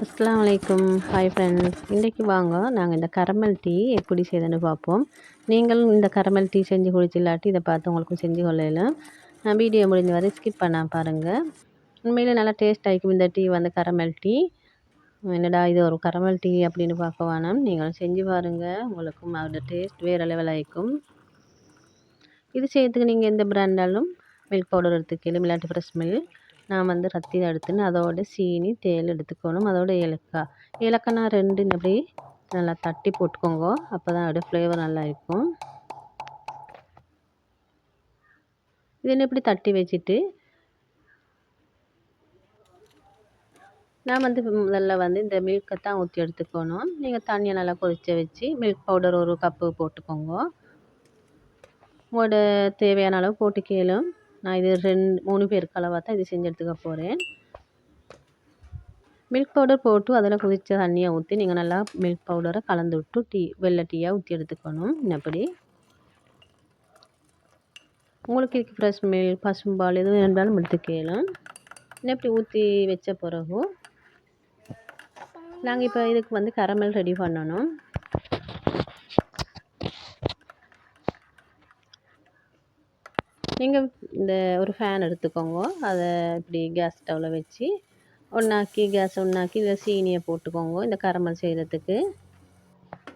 அஸ்ஸலாமு அலைக்கும். Hi friends. இன்றைக்கி வாங்க நாங்கள் இந்த கரமல் டீ எப்படி செய்யுதுன்னு பார்ப்போம். நீங்களும் இந்த கரமல் டீ செஞ்சு குடிச்சு இல்லாட்டி இதை பார்த்து உங்களுக்கும் செஞ்சு கொள்ளலாம். வீடியோ முடிஞ்ச வரை ஸ்கிப் பண்ணால் பாருங்கள். உண்மையிலே நல்லா டேஸ்ட் ஆகிக்கும் இந்த டீ வந்து கரமல் டீ. என்னடா இது ஒரு கரமல் டீ அப்படின்னு பார்க்க வேணாம், நீங்களும் செஞ்சு பாருங்கள். உங்களுக்கும் அதோட டேஸ்ட் வேறு லெவல் ஆகிக்கும். இது செய்யறதுக்கு நீங்கள் எந்த பிராண்டாலும் மில்க் பவுடர் எடுத்துக்கலாம், இல்லாட்டி ஃப்ரெஷ் மில்க். நான் வந்து ரத்தி எடுத்துன்னு அதோட சீனி தேல் எடுத்துக்கணும், அதோட ஏலக்காய் நான் 2 அப்படி நல்லா தட்டி போட்டுக்கோங்க. அப்போ தான் அதோட ஃப்ளேவர் நல்லா இருக்கும். இதில் இப்படி தட்டி வச்சுட்டு நான் வந்து முதல்ல வந்து இந்த மில்கை தான் ஊற்றி எடுத்துக்கணும். நீங்கள் தண்ணியை நல்லா கொதிக்க வச்சு மில்க் பவுடர் 1 கப்பு போட்டுக்கோங்க. உங்களோட தேவையான அளவு போட்டுக்கலும். நான் இது 3 பேருக்கு அளவாக தான் இது செஞ்சு எடுத்துக்க போகிறேன். மில்க் பவுடர் போட்டு அதில் கொதித்த தண்ணியை ஊற்றி நீங்கள் நல்லா மில்க் பவுடரை கலந்து விட்டு வெள்ளை டீயாக ஊற்றி எடுத்துக்கணும். இன்னப்படி உங்களுக்கு இதுக்கு ஃப்ரெஷ் மில்க் பசும்பால் எதுவும் வேண்டாலும் எடுத்துக்கலாம். இன்னப்படி ஊற்றி வச்ச பிறகு நாங்கள் இப்போ இதுக்கு வந்து கரமல் ரெடி பண்ணணும். நீங்கள் இந்த ஒரு ஃபேன் எடுத்துக்கோங்க. அதை இப்படி கேஸ் ஸ்டவ்வில் வச்சு கேஸ் ஒன்றாக்கி இதில் சீனியை போட்டுக்கோங்க இந்த கரமல் செய்கிறதுக்கு.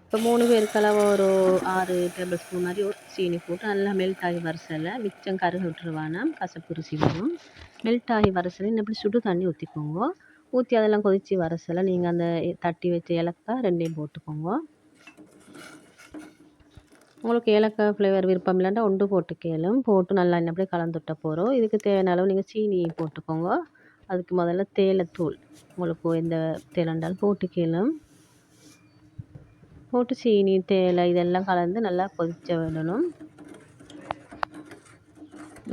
இப்போ 3 பேருக்கு அளவு ஒரு 6 டேபிள் ஸ்பூன் மாதிரி ஒரு சீனி போட்டு நல்லா மெல்ட் ஆகி வரசல மிச்சம் கருக விட்டுருவானா கசப்பு ருசி வரும். மெல்ட் ஆகி வரசல இப்படி சுடு தண்ணி ஊற்றிக்கோங்க. ஊற்றி அதெல்லாம் கொதித்து வரசல நீங்கள் அந்த தட்டி வச்ச ஏலக்காய் 2ஐயும் போட்டுக்கோங்க. உங்களுக்கு ஏலக்காய் ஃப்ளேவர் விருப்பம் இல்லைன்னா 1 போட்டுக்கலும். போட்டு நல்லா அப்படியே கலந்து விட்ட போகிறோம். இதுக்கு தேவையான அளவு நீங்கள் சீனி போட்டுக்கோங்க. அதுக்கு முதல்ல தேயிலைத்தூள் உங்களுக்கு எந்த தேயிலைண்டாலும் போட்டுக்கலும். போட்டு சீனி தேயிலை இதெல்லாம் கலந்து நல்லா கொதிக்க விடணும்.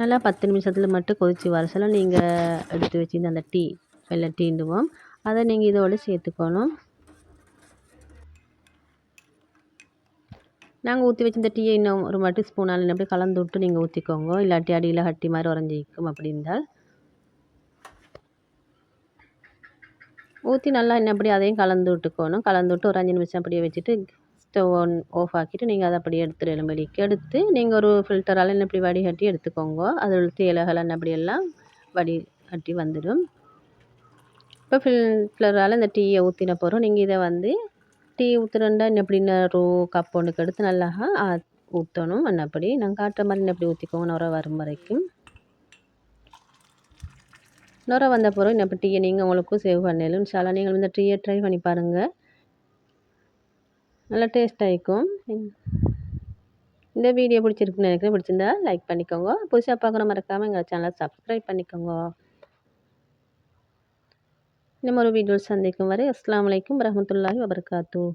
நல்லா 10 நிமிஷத்தில் மட்டும் கொதித்து வரசல நீங்கள் எடுத்து வச்சுருந்து அந்த டீ வெள்ளை டீண்டுவோம் அதை நீங்கள் இதோடு சேர்த்துக்கணும். நாங்கள் ஊற்றி வச்சு இந்த டீயை இன்னும் ஒரு மட்டு ஸ்பூனால் அப்படியே கலந்து விட்டு நீங்கள் ஊற்றிக்கோங்க. இல்லாட்டி அடியில் கட்டி மாதிரி உறைஞ்சிக்கும். அப்படி இருந்தால் ஊற்றி நல்லா அப்படி அதையும் கலந்து விட்டுக்கணும். கலந்து விட்டு ஒரு 5 நிமிஷம் அப்படியே வச்சுட்டு ஸ்டவ் ஆஃப் ஆக்கிட்டு நீங்கள் அதை அப்படியே எடுத்துடணும். வெளிக்கு எடுத்து நீங்கள் ஒரு ஃபில்டரால் இப்படி வடிகட்டி எடுத்துக்கோங்க. அதில் தேயிலைகள் அப்படியெல்லாம் வடிகட்டி வந்துடும். இப்போ ஃபில்டரால் இந்த டீயை ஊற்றின போகிறோம். நீங்கள் இதை வந்து டீ ஊற்றுறேன்டா எப்படின்னா ஒரு கப் ஒன்றுக்கு எடுத்து நல்லா ஊற்றணும். அப்படி நான் காட்டுற மாதிரி எப்படி ஊற்றிக்கோங்க நுரை வரும் வரைக்கும். நுரை வந்த பிறகு இப்போ டீயை நீங்கள் உங்களுக்கும் சேவ் பண்ணலும். இன்ஷால்லா நீங்கள் இந்த டீயை ட்ரை பண்ணி பாருங்கள், நல்லா டேஸ்ட் ஆகிக்கும். இந்த வீடியோ பிடிச்சிருக்குன்னு நினைக்கிறேன். பிடிச்சிருந்தா லைக் பண்ணிக்கோங்க. புதுசாக பார்க்குற மறக்காமல் எங்கள் சேனலை சப்ஸ்கிரைப் பண்ணிக்கோங்க. இன்னும் ஒரு வீடியோ சந்திக்கும் வரை அஸ்ஸலாமு அலைக்கும் வரஹ்மத்துல்லாஹி வபரகாத்துஹு.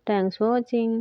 தேங்க்ஸ் ஃபார் வாட்சிங்.